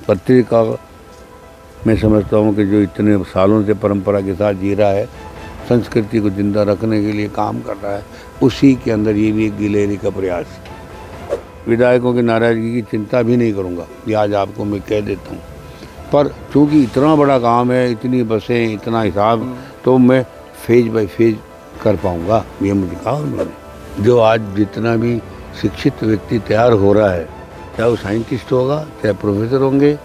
पत्रिका मैं समझता हूँ कि जो इतने सालों से परंपरा के साथ जी रहा है, संस्कृति को जिंदा रखने के लिए काम कर रहा है, उसी के अंदर ये भी एक गिलेरी का प्रयास। विधायकों की नाराज़गी की चिंता भी नहीं करूँगा, ये आज आपको मैं कह देता हूँ। पर चूँकि इतना बड़ा काम है, इतनी बसें, इतना हिसाब, तो मैं फेज बाय फेज कर पाऊँगा, ये मुझे कहा उन्होंने। जो आज जितना भी शिक्षित व्यक्ति तैयार हो रहा है, चाहे वो साइंटिस्ट होगा, चाहे प्रोफेसर होंगे,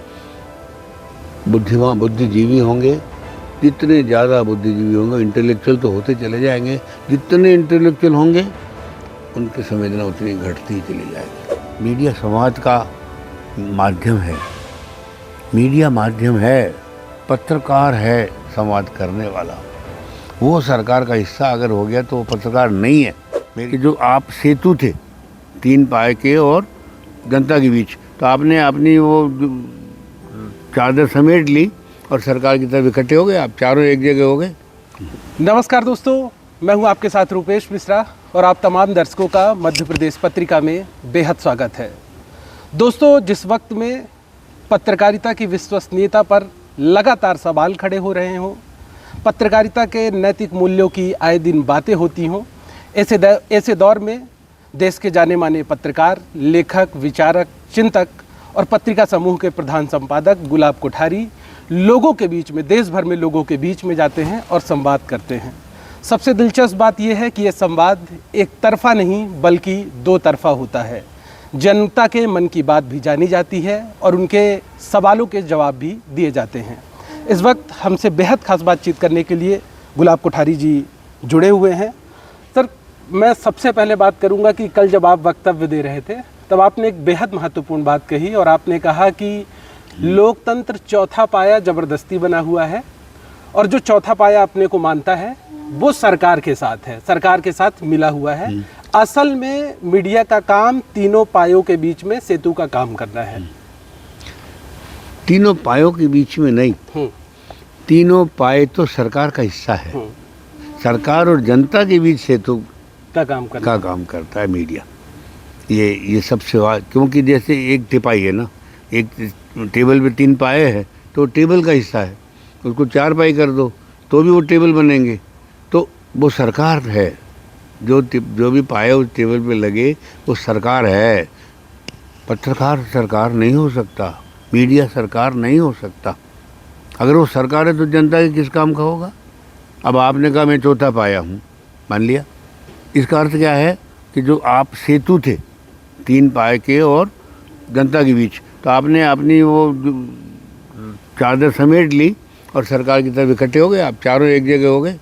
बुद्धिजीवी होंगे, जितने ज़्यादा बुद्धिजीवी होंगे, इंटेलेक्चुअल तो होते चले जाएंगे, जितने इंटेलेक्चुअल होंगे उनकी संवेदना उतनी घटती चली जाएगी। मीडिया संवाद का माध्यम है, मीडिया माध्यम है, पत्रकार है संवाद करने वाला। वो सरकार का हिस्सा अगर हो गया तो वो पत्रकार नहीं है। मेरे जो आप सेतु थे 3 पाए के और जनता के बीच, तो आपने अपनी वो चादर समेट ली और सरकार की तरफ इकट्ठे हो गए, आप चारों एक जगह हो गए। नमस्कार दोस्तों, मैं हूं आपके साथ रूपेश मिश्रा और आप तमाम दर्शकों का मध्य प्रदेश पत्रिका में बेहद स्वागत है। दोस्तों, जिस वक्त में पत्रकारिता की विश्वसनीयता पर लगातार सवाल खड़े हो रहे हों, पत्रकारिता के नैतिक मूल्यों की आए दिन बातें होती हों, ऐसे दौर में देश के जाने माने पत्रकार, लेखक, विचारक, चिंतक और पत्रिका समूह के प्रधान संपादक गुलाब कोठारी लोगों के बीच में, देश भर में लोगों के बीच में जाते हैं और संवाद करते हैं। सबसे दिलचस्प बात यह है कि यह संवाद एक तरफा नहीं बल्कि 2 तरफा होता है। जनता के मन की बात भी जानी जाती है और उनके सवालों के जवाब भी दिए जाते हैं। इस वक्त हमसे बेहद खास बातचीत करने के लिए गुलाब कोठारी जी जुड़े हुए हैं। सर, मैं सबसे पहले बात करूंगा कि कल जब आप वक्तव्य दे रहे थे तब आपने एक बेहद महत्वपूर्ण बात कही और आपने कहा कि लोकतंत्र चौथा पाया जबरदस्ती बना हुआ है और जो चौथा पाया अपने को मानता है वो सरकार के साथ है, सरकार के साथ मिला हुआ है। असल में मीडिया का काम तीनों पायों के बीच में सेतु का काम करना है। तीनों पायों के बीच में नहीं, तीनों पाए तो सरकार का हिस्सा है। सरकार और जनता के बीच सेतु का काम करता है मीडिया। ये सबसे क्योंकि जैसे एक टिपाई है ना, एक टेबल पे 3 पाए हैं तो टेबल का हिस्सा है, उसको 4 पाई कर दो तो भी वो टेबल बनेंगे। तो वो सरकार है, जो भी पाए उस टेबल पे लगे वो सरकार है। पत्रकार सरकार नहीं हो सकता, मीडिया सरकार नहीं हो सकता। अगर वो सरकार है तो जनता के किस काम का होगा। अब आपने कहा मैं चौथा पाया हूँ, मान लिया, इसका अर्थ क्या है कि जो आप सेतु थे 3 पाए के और जनता के बीच, तो आपने अपनी वो चादर समेट ली और सरकार की तरफ इकट्ठे हो गए, आप चारों एक जगह हो गए,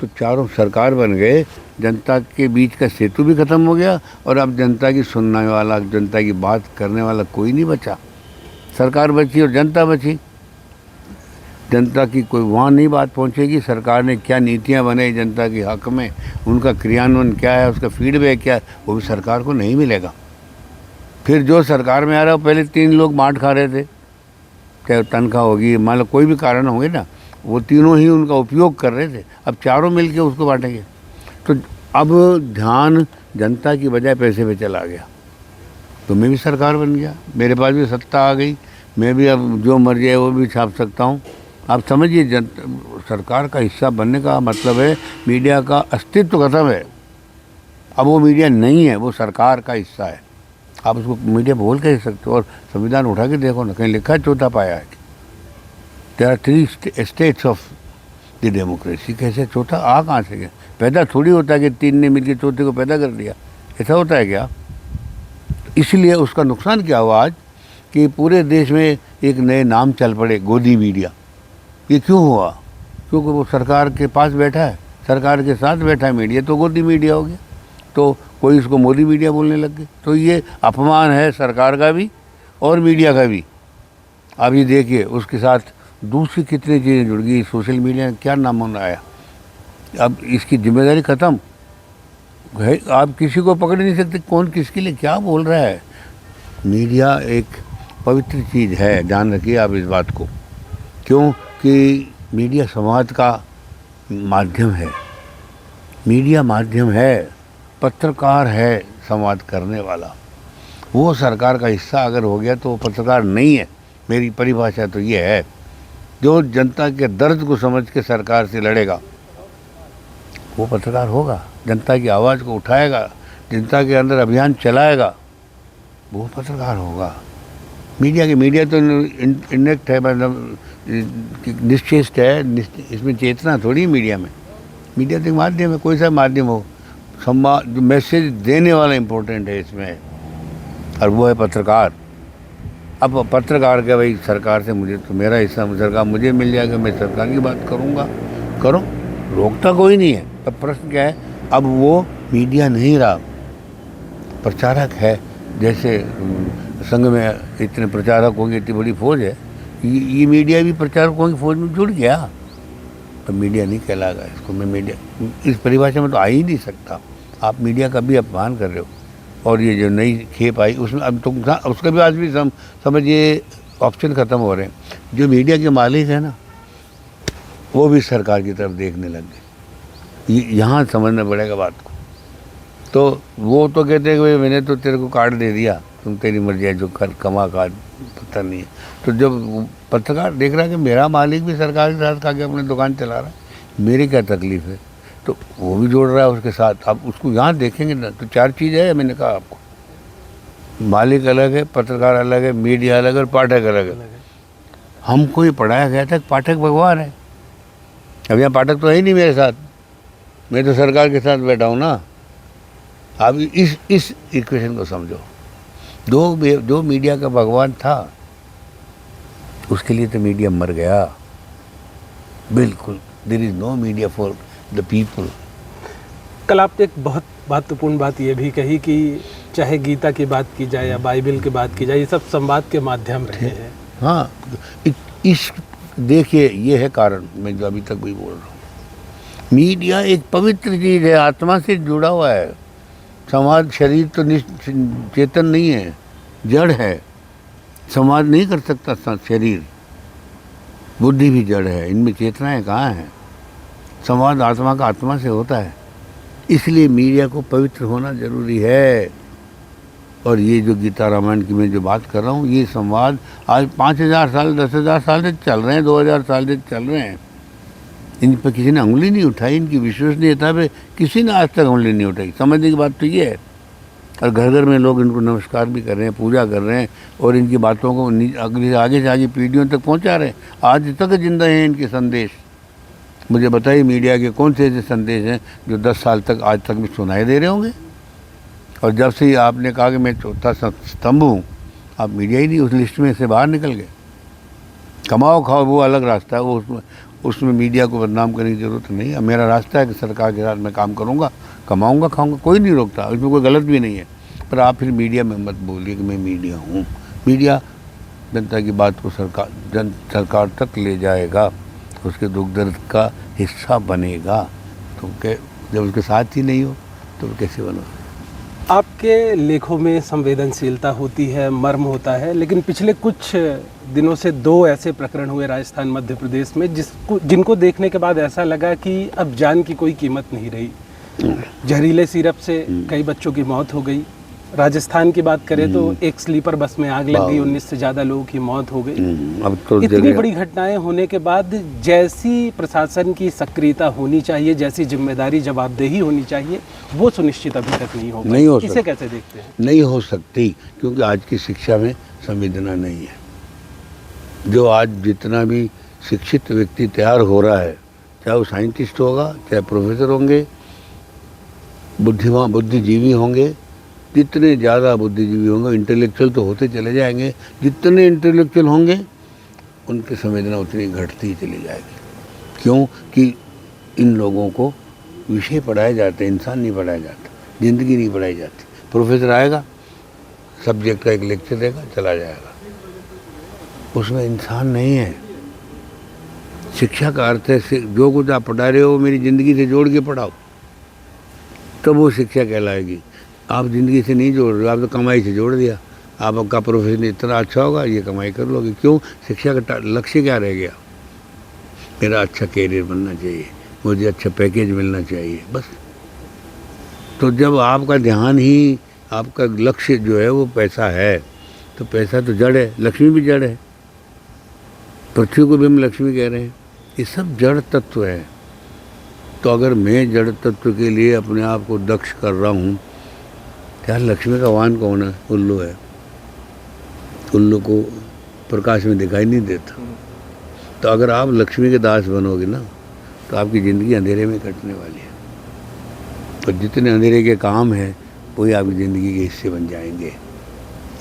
तो चारों सरकार बन गए। जनता के बीच का सेतु भी खत्म हो गया और अब जनता की सुनने वाला, जनता की बात करने वाला कोई नहीं बचा। सरकार बची और जनता बची। जनता की कोई वहाँ नहीं बात पहुँचेगी, सरकार ने क्या नीतियाँ बनाई जनता के हक़ में, उनका क्रियान्वयन क्या है, उसका फीडबैक क्या है, वो भी सरकार को नहीं मिलेगा। फिर जो सरकार में आ रहा है, पहले 3 लोग बांट खा रहे थे, चाहे तनख्वाह होगी, मान लो कोई भी कारण होंगे ना, वो तीनों ही उनका उपयोग कर रहे थे, अब चारों मिल के उसको बांटेंगे। तो अब ध्यान जनता की बजाय पैसे पे चला गया, तो मैं भी सरकार बन गया, मेरे पास भी सत्ता आ गई, मैं भी अब जो मर्जी है वो भी छाप सकता हूँ। आप समझिए, सरकार का हिस्सा बनने का मतलब है मीडिया का अस्तित्व खत्म है। अब वो मीडिया नहीं है, वो सरकार का हिस्सा है। आप उसको मीडिया बोल कह सकते हो, और संविधान उठा के देखो ना, कहीं लिखा है चौथा पाया है। There are 3 states of the democracy. कैसे चौथा आ कहाँ से गया? पैदा थोड़ी होता है कि 3 ने मिलकर चौथे को पैदा कर दिया, ऐसा होता है क्या? इसलिए उसका नुकसान क्या हुआ आज कि पूरे देश में एक नए नाम चल पड़े, गोदी मीडिया। ये क्यों हुआ? क्योंकि वो सरकार के पास बैठा है, सरकार के साथ बैठा है मीडिया, तो गोदी मीडिया हो गया। तो कोई इसको मोदी मीडिया बोलने लग गए। तो ये अपमान है सरकार का भी और मीडिया का भी। अब ये देखिए, उसके साथ दूसरी कितनी चीज़ें जुड़ गई। सोशल मीडिया ने क्या नाम आया, अब इसकी जिम्मेदारी ख़त्म है। आप किसी को पकड़ नहीं सकते कौन किसके लिए क्या बोल रहा है। मीडिया एक पवित्र चीज़ है, ध्यान रखिए आप इस बात को। क्योंकि मीडिया संवाद का माध्यम है, मीडिया माध्यम है, पत्रकार है संवाद करने वाला। वो सरकार का हिस्सा अगर हो गया तो वो पत्रकार नहीं है, मेरी परिभाषा तो ये है, जो जनता के दर्द को समझ के सरकार से लड़ेगा वो पत्रकार होगा, जनता की आवाज़ को उठाएगा, जनता के अंदर अभियान चलाएगा, वो पत्रकार होगा। मीडिया तो इनेक्ट है, मतलब निश्चेष्ट है, इसमें चेतना थोड़ी मीडिया में। मीडिया तो माध्यम है, कोई सा माध्यम हो, संवाद जो मैसेज देने वाला इम्पोर्टेंट है इसमें, और वो है पत्रकार। अब पत्रकार के भाई सरकार से मुझे तो मेरा हिस्सा सरकार मुझे मिल जाएगा, मैं सरकार की बात करूँगा, करो, रोकता कोई नहीं है। अब प्रश्न क्या है, अब वो मीडिया नहीं रहा, प्रचारक है। जैसे संघ में इतने प्रचारकों की इतनी बड़ी फौज है, ये मीडिया भी प्रचारकों की फौज में जुड़ गया, तो मीडिया नहीं कहलाएगा इसको। मैं मीडिया इस परिभाषा में तो आ ही नहीं सकता। आप मीडिया का भी अपमान कर रहे हो, और ये जो नई खेप आई उसमें अब तुम उसका भी आज भी समझिए ऑप्शन ख़त्म हो रहे हैं। जो मीडिया के मालिक है ना, वो भी सरकार की तरफ देखने लग गए। यहाँ समझना पड़ेगा बात को। तो वो तो कहते हैं कि मैंने तो तेरे को कार्ड दे दिया, तुम तेरी मर्जी है जो कर कमा कार्ड पता नहीं है। तो जब पत्रकार देख रहा है कि मेरा मालिक भी सरकार के साथ खा के अपनी दुकान चला रहा है, मेरी क्या तकलीफ़ है, तो वो भी जोड़ रहा है उसके साथ। आप उसको यहाँ देखेंगे ना तो चार चीज़ है, मैंने कहा आपको, मालिक अलग है, पत्रकार अलग है, मीडिया अलग है और पाठक अलग है। हमको ये पढ़ाया गया था पाठक भगवान है। अब यहाँ पाठक तो है ही नहीं मेरे साथ, मैं तो सरकार के साथ बैठा हूँ ना। अब इस इक्वेशन को समझो। जो मीडिया का भगवान था उसके लिए तो मीडिया मर गया, बिल्कुल। There is no media for the people. कल आपने एक बहुत महत्वपूर्ण बात ये भी कही कि चाहे गीता की बात की जाए या बाइबल की बात की जाए, ये सब संवाद के माध्यम रहे हैं। हाँ, इस देखिए ये है कारण, मैं जो अभी तक भी बोल रहा हूँ, मीडिया एक पवित्र चीज़ है, आत्मा से जुड़ा हुआ है। समाज शरीर तो चेतन नहीं है, जड़ है। समाज नहीं कर सकता शरीर, बुद्धि भी जड़ है, इनमें चेतनाएं कहाँ हैं। संवाद आत्मा का आत्मा से होता है, इसलिए मीडिया को पवित्र होना जरूरी है। और ये जो गीता रामायण की मैं जो बात कर रहा हूँ, ये संवाद आज 5000 साल 10,000 साल से चल रहे हैं, 2000 साल से चल रहे हैं। इन पर किसी ने उंगली नहीं उठाई, इनकी विश्वसनीयता पे किसी ने आज तक उंगली नहीं उठाई। समझने की बात तो ये है। और घर घर में लोग इनको नमस्कार भी कर रहे हैं, पूजा कर रहे हैं, और इनकी बातों को आगे से आगे पीढ़ियों तक पहुंचा रहे हैं। आज तक जिंदा हैं इनके संदेश। मुझे बताइए मीडिया के कौन से ऐसे संदेश हैं जो 10 साल तक आज तक भी सुनाई दे रहे होंगे। और जब से आपने कहा कि मैं चौथा स्तंभ हूँ, आप मीडिया ही नहीं उस लिस्ट में से बाहर निकल गए। कमाओ खाओ वो अलग रास्ता है, वो उसमें मीडिया को बदनाम करने की ज़रूरत नहीं है। मेरा रास्ता है कि सरकार के साथ मैं काम करूँगा, कमाऊँगा, खाऊँगा, कोई नहीं रोकता, इसमें कोई गलत भी नहीं है। पर आप फिर मीडिया में मत बोलिए कि मैं मीडिया हूँ। मीडिया जनता की बात को सरकार तक ले जाएगा, उसके दुख दर्द का हिस्सा बनेगा। तो जब उसके साथ ही नहीं हो तो कैसे बनो। आपके लेखों में संवेदनशीलता होती है, मर्म होता है, लेकिन पिछले कुछ दिनों से 2 ऐसे प्रकरण हुए राजस्थान मध्य प्रदेश में जिनको देखने के बाद ऐसा लगा कि अब जान की कोई कीमत नहीं रही। जहरीले सिरप से कई बच्चों की मौत हो गई। राजस्थान की बात करें तो एक स्लीपर बस में आग लग गई, 19 से ज़्यादा लोगों की मौत हो गई। अब तो इतनी बड़ी घटनाएं होने के बाद जैसी प्रशासन की सक्रियता होनी चाहिए, जैसी जिम्मेदारी जवाबदेही होनी चाहिए, वो सुनिश्चित अभी तक नहीं हो पाई। इसे कैसे देखते हैं? नहीं हो सकती, क्योंकि आज की शिक्षा में संवेदना नहीं है। जो आज जितना भी शिक्षित व्यक्ति तैयार हो रहा है, चाहे वो साइंटिस्ट होगा, चाहे प्रोफेसर होंगे, बुद्धिजीवी होंगे, जितने ज़्यादा बुद्धिजीवी होंगे, इंटेलेक्चुअल तो होते चले जाएंगे, जितने इंटेलेक्चुअल होंगे उनकी संवेदना उतनी घटती चली जाएगी। क्यों कि इन लोगों को विषय पढ़ाए जाते हैं, इंसान नहीं पढ़ाया जाता, ज़िंदगी नहीं पढ़ाई जाती। प्रोफेसर आएगा, सब्जेक्ट का एक लेक्चर देगा, चला जाएगा, उसमें इंसान नहीं है। शिक्षा का अर्थ है जो कुछ आप पढ़ा रहे हो मेरी ज़िंदगी से जोड़ के पढ़ाओ, तब वो शिक्षा कहलाएगी। आप ज़िंदगी से नहीं जोड़ रहे हो, आप तो कमाई से जोड़ दिया। आपका प्रोफेशन इतना अच्छा होगा, ये कमाई कर लोगे। क्यों? शिक्षा का लक्ष्य क्या रह गया? मेरा अच्छा कैरियर बनना चाहिए, मुझे अच्छा पैकेज मिलना चाहिए, बस। तो जब आपका ध्यान ही, आपका लक्ष्य जो है वो पैसा है, तो पैसा तो जड़ है, लक्ष्मी भी जड़ है। पृथ्वी को भी हम लक्ष्मी कह रहे हैं। ये सब जड़ तत्व है। तो अगर मैं जड़ तत्व के लिए अपने आप को दक्ष कर रहा हूँ, क्या लक्ष्मी का वाहन कौन है? उल्लू है। उल्लू को प्रकाश में दिखाई नहीं देता। तो अगर आप लक्ष्मी के दास बनोगे ना, तो आपकी ज़िंदगी अंधेरे में कटने वाली है। तो जितने अंधेरे के काम हैं वही आपकी ज़िंदगी के हिस्से बन जाएंगे।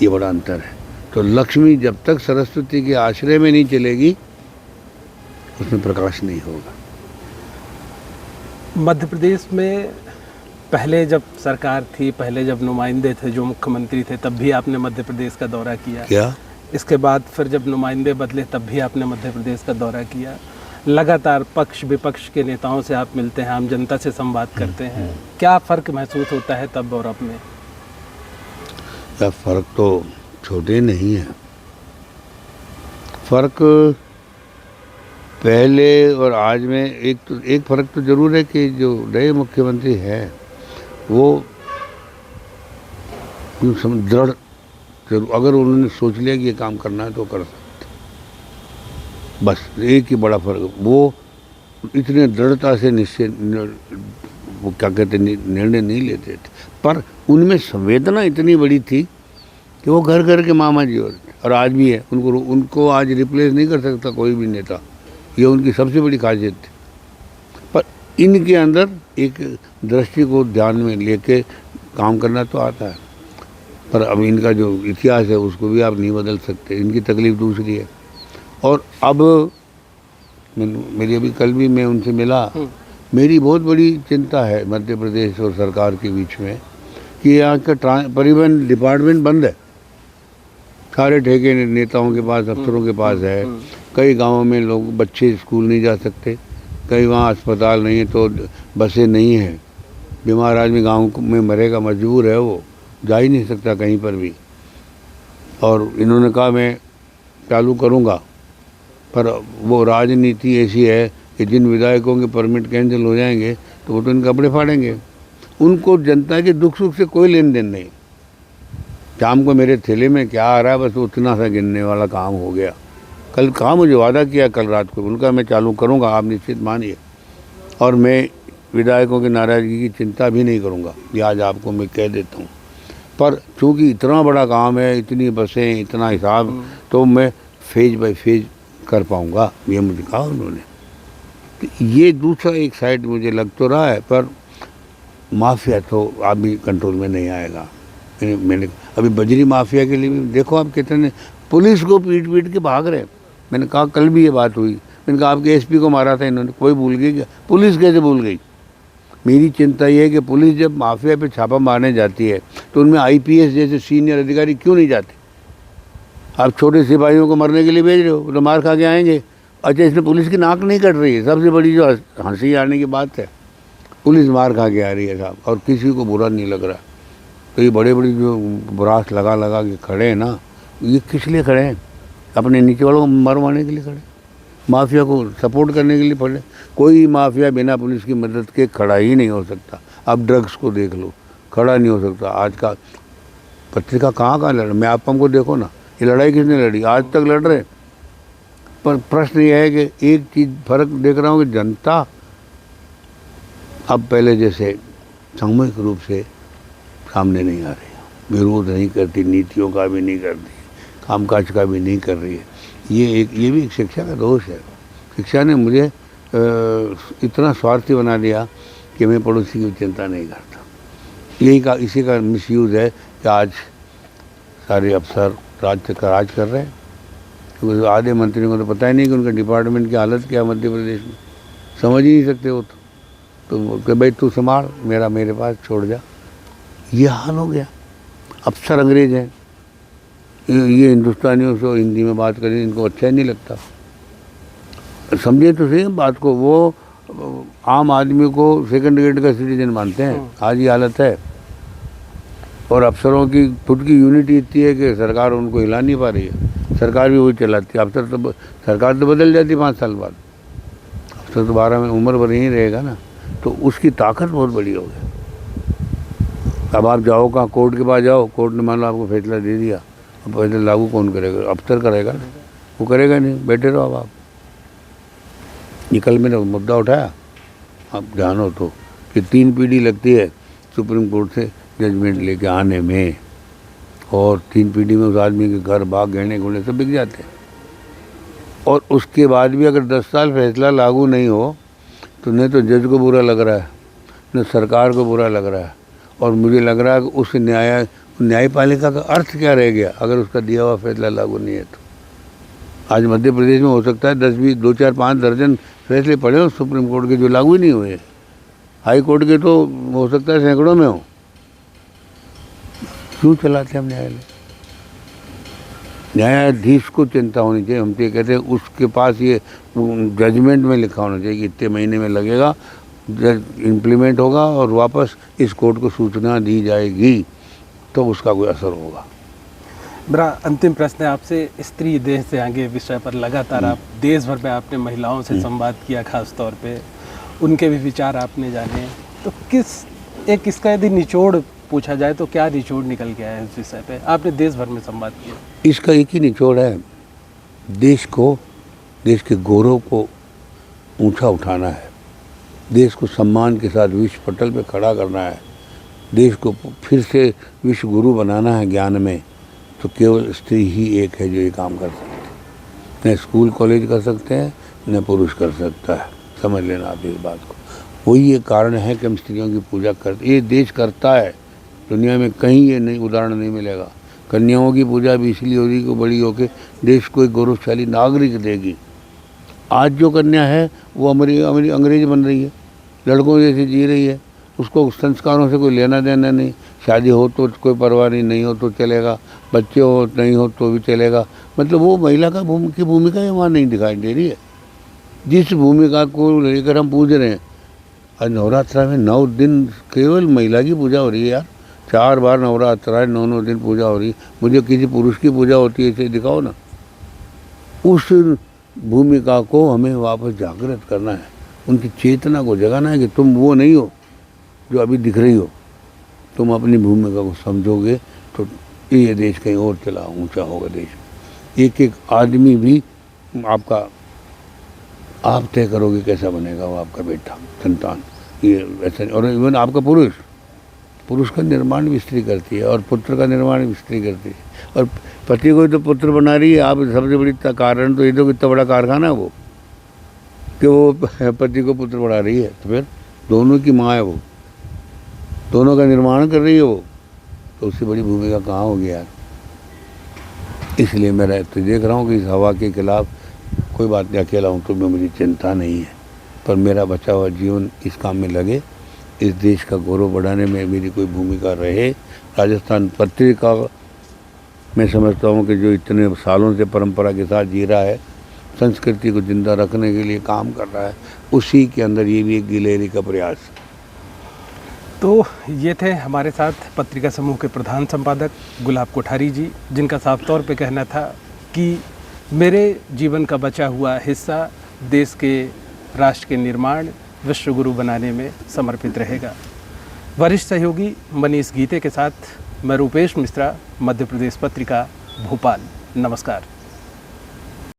ये बड़ा अंतर है। तो लक्ष्मी जब तक सरस्वती के आश्रय में नहीं चलेगी, उसमें प्रकाश नहीं होगा। मध्य प्रदेश में पहले जब सरकार थी, पहले जब नुमाइंदे थे, जो मुख्यमंत्री थे, तब भी आपने मध्य प्रदेश का दौरा किया। क्या? इसके बाद फिर जब नुमाइंदे बदले तब भी आपने मध्य प्रदेश का दौरा किया। लगातार पक्ष विपक्ष के नेताओं से आप मिलते हैं, आम जनता से संवाद करते हैं। क्या फ़र्क महसूस होता है तब और अब में? क्या फ़र्क तो छोटे नहीं है। फ़र्क पहले और आज में एक फ़र्क तो ज़रूर है कि जो नए मुख्यमंत्री हैं वो दृढ़, अगर उन्होंने सोच लिया कि ये काम करना है तो कर सकते। बस एक ही बड़ा फ़र्क, वो इतने दृढ़ता से निश्चय, वो क्या कहते, निर्णय नहीं लेते थे, पर उनमें संवेदना इतनी बड़ी थी कि वो घर घर के मामा जी और आज भी है। उनको आज रिप्लेस नहीं कर सकता कोई भी नेता। ये उनकी सबसे बड़ी खासियत थी। पर इनके अंदर एक दृष्टि को ध्यान में लेके काम करना तो आता है, पर अब इनका जो इतिहास है उसको भी आप नहीं बदल सकते। इनकी तकलीफ़ दूसरी है। और अब मेरी अभी कल भी मैं उनसे मिला, मेरी बहुत बड़ी चिंता है मध्य प्रदेश और सरकार के बीच में कि यहाँ का परिवहन डिपार्टमेंट बंद है। सारे ठेके नेताओं के पास, अफसरों के पास है। कई गांवों में लोग, बच्चे स्कूल नहीं जा सकते, कई वहाँ अस्पताल नहीं है तो बसें नहीं हैं। बीमार आदमी गांव में मरेगा, मजबूर है, वो जा ही नहीं सकता कहीं पर भी। और इन्होंने कहा मैं चालू करूँगा, पर वो राजनीति ऐसी है कि जिन विधायकों के परमिट कैंसिल हो जाएंगे तो वो तो इनके कपड़े फाड़ेंगे। उनको जनता के दुख सुख से कोई लेन देन नहीं। शाम को मेरे थैले में क्या आ रहा है, बस उतना सा गिनने वाला काम हो गया। कल कहा, मुझे वादा किया कल रात को, उनका मैं चालू करूँगा, आप निश्चित मानिए। और मैं विधायकों की नाराज़गी की चिंता भी नहीं करूँगा, ये आज आपको मैं कह देता हूँ। पर चूँकि इतना बड़ा काम है, इतनी बसें, इतना हिसाब, तो मैं फेज बाय फेज कर पाऊँगा, ये मुझे कहा उन्होंने। तो ये दूसरा एक साइड मुझे लग तो रहा है, पर माफिया तो अभी कंट्रोल में नहीं आएगा। मैंने अभी बजरी माफिया के लिए भी देखो आप कितने पुलिस को पीट पीट के भाग रहे। मैंने कहा कल भी ये बात हुई, मैंने कहा आपके एसपी को मारा था इन्होंने, कोई भूल गई क्या? पुलिस कैसे भूल गई? मेरी चिंता ये है कि पुलिस जब माफिया पे छापा मारने जाती है तो उनमें आईपीएस जैसे सीनियर अधिकारी क्यों नहीं जाते? आप छोटे सिपाहियों को मरने के लिए भेज रहे हो, तो मार खा के आएंगे। अच्छा, इसमें पुलिस की नाक नहीं कट रही है, सबसे बड़ी जो हंसी आने की बात है, पुलिस मार खा के आ रही है साहब, और किसी को बुरा नहीं लग रहा। तो ये बड़े बड़ी जो ब्रास लगा लगा के खड़े हैं ना, ये किस लिए खड़े हैं? अपने नीचे वालों को मरवाने के लिए खड़े, माफिया को सपोर्ट करने के लिए खड़े। कोई माफिया बिना पुलिस की मदद के खड़ा ही नहीं हो सकता। अब ड्रग्स को देख लो, खड़ा नहीं हो सकता। आज का पत्रिका कहाँ लड़, मैं आप हमको देखो ना, ये लड़ाई किसने लड़ी? आज तक लड़ रहे। पर प्रश्न ये है कि एक चीज़ फर्क देख रहा हूँ कि जनता अब पहले जैसे सामूहिक रूप से सामने नहीं आ रही है, विरोध नहीं करती, नीतियों का भी नहीं करती, कामकाज का भी नहीं कर रही है। ये भी एक शिक्षा का दोष है। शिक्षा ने मुझे इतना स्वार्थी बना दिया कि मैं पड़ोसी की चिंता नहीं करता। इसी का मिसयूज़ है कि आज सारे अफसर राज कर रहे हैं, क्योंकि आधे मंत्रियों को तो पता ही नहीं कि उनका डिपार्टमेंट की हालत क्या है मध्य प्रदेश में, समझ ही नहीं सकते वो तो भाई तू संभाल, मेरे पास छोड़ जा। ये हाल हो गया। अफसर अंग्रेज हैं, ये हिंदुस्तानियों से हिंदी में बात करें इनको अच्छा ही नहीं लगता। समझे तो सही बात को, वो आम आदमी को सेकंड ग्रेड का सिटीजन मानते हैं। आज ये हालत है। और अफसरों की खुद की यूनिटी इतनी है कि सरकार उनको हिला नहीं पा रही है। सरकार भी वही चलाती है। अफसर तो सरकार तो बदल जाती 5 साल बाद, अफसर तो 12 में उम्र भर यहीं रहेगा ना, तो उसकी ताकत बहुत बड़ी हो गई। अब आप जाओ कहाँ, कोर्ट के पास जाओ, कोर्ट ने मान लो आपको फैसला दे दिया, अब फैसला लागू कौन करेगा? अफसर करेगा ना। वो करेगा नहीं, बैठे रहो अब आप। ये कल मैंने मुद्दा उठाया, आप जानो तो, कि 3 पीढ़ी लगती है सुप्रीम कोर्ट से जजमेंट लेके आने में, और 3 पीढ़ी में उस आदमी के घर बाग गहने गुणे सब बिक जाते हैं। और उसके बाद भी अगर 10 साल फैसला लागू नहीं हो तो न तो जज को बुरा लग रहा है, न सरकार को बुरा लग रहा है, और मुझे लग रहा है कि उस न्यायपालिका का अर्थ क्या रह गया अगर उसका दिया हुआ फैसला लागू नहीं है तो। आज मध्य प्रदेश में हो सकता है 10, 20, 2, 4, 5 दर्जन फैसले पड़े हो सुप्रीम कोर्ट के जो लागू ही नहीं हुए। हाई कोर्ट के तो हो सकता है सैकड़ों में हो। क्यों चलाते हम न्यायालय? न्यायाधीश को चिंता होनी चाहिए, हम तो ये कहते हैं उसके पास ये जजमेंट में लिखा होना चाहिए कि इतने महीने में लगेगा, इम्प्लीमेंट होगा और वापस इस कोर्ट को सूचना दी जाएगी, तो उसका कोई असर होगा। मेरा अंतिम प्रश्न है आपसे, स्त्री देह से आगे विषय पर लगातार आप देश भर में आपने महिलाओं से संवाद किया, खास तौर पे उनके भी विचार आपने जाने, तो इसका यदि निचोड़ पूछा जाए तो क्या निचोड़ निकल गया है इस विषय पे? आपने देश भर में संवाद किया। इसका एक ही निचोड़ है, देश के गौरव को ऊंचा उठाना है, देश को सम्मान के साथ विश्व पटल पे खड़ा करना है, देश को फिर से विश्व गुरु बनाना है ज्ञान में, तो केवल स्त्री ही एक है जो ये काम कर सकती है। न स्कूल कॉलेज कर सकते हैं, न पुरुष कर सकता है, समझ लेना आप इस बात को। वही ये कारण है कि हम स्त्रियों की पूजा करते, ये देश करता है, दुनिया में कहीं ये नहीं उदाहरण नहीं मिलेगा। कन्याओं की पूजा भी इसलिए हो रही कि बड़ी होकर देश को एक गौरवशाली नागरिक देगी। आज जो कन्या है वो अंग्रेज बन रही है, लड़कों जैसे जी रही है, उसको संस्कारों से कोई लेना देना नहीं, शादी हो तो कोई परवाह नहीं हो तो चलेगा, बच्चे हो नहीं हो तो भी चलेगा। मतलब वो महिला की भूमिका वहाँ नहीं दिखाई दे रही है, जिस भूमिका को लेकर हम पूज रहे हैं। आज नवरात्रा में 9 दिन केवल महिला की पूजा हो रही है यार, 4 बार नवरात्रा है, 9 दिन पूजा हो रही है। मुझे किसी पुरुष की पूजा होती है इसे दिखाओ ना। उस भूमिका को हमें वापस जागृत करना है, उनकी चेतना को जगाना है कि तुम वो नहीं हो जो अभी दिख रही हो, तुम अपनी भूमिका को समझोगे तो ये देश कहीं और चला ऊंचा होगा। देश एक एक आदमी भी आप तय करोगे कैसा बनेगा वो आपका बेटा संतान, ये ऐसा। और इवन आपका पुरुष का निर्माण भी स्त्री करती है और पुत्र का निर्माण भी स्त्री करती है, और पति को तो पुत्र बना रही है। आप सबसे बड़ी कारण तो ये तो कितना बड़ा कारखाना है वो, कि वो पति को पुत्र बना रही है, तो फिर दोनों की माँ है वो, दोनों का निर्माण कर रही है वो, तो उससे बड़ी भूमिका कहाँ होगी यार। इसलिए मैं तो देख रहा हूँ कि इस हवा के खिलाफ कोई बात नहीं, अकेला हूँ तो मुझे चिंता नहीं है, पर मेरा बचा हुआ जीवन इस काम में लगे, इस देश का गौरव बढ़ाने में मेरी कोई भूमिका रहे। राजस्थान पत्रिका मैं समझता हूँ कि जो इतने सालों से परंपरा के साथ जी रहा है, संस्कृति को जिंदा रखने के लिए काम कर रहा है, उसी के अंदर ये भी एक गिलहरी का प्रयास। तो ये थे हमारे साथ पत्रिका समूह के प्रधान संपादक गुलाब कोठारी जी, जिनका साफ तौर पे कहना था कि मेरे जीवन का बचा हुआ हिस्सा देश के राष्ट्र के निर्माण, विश्व गुरु बनाने में समर्पित रहेगा। वरिष्ठ सहयोगी मनीष गीते के साथ मैं रूपेश मिश्रा, मध्य प्रदेश पत्रिका, भोपाल। नमस्कार।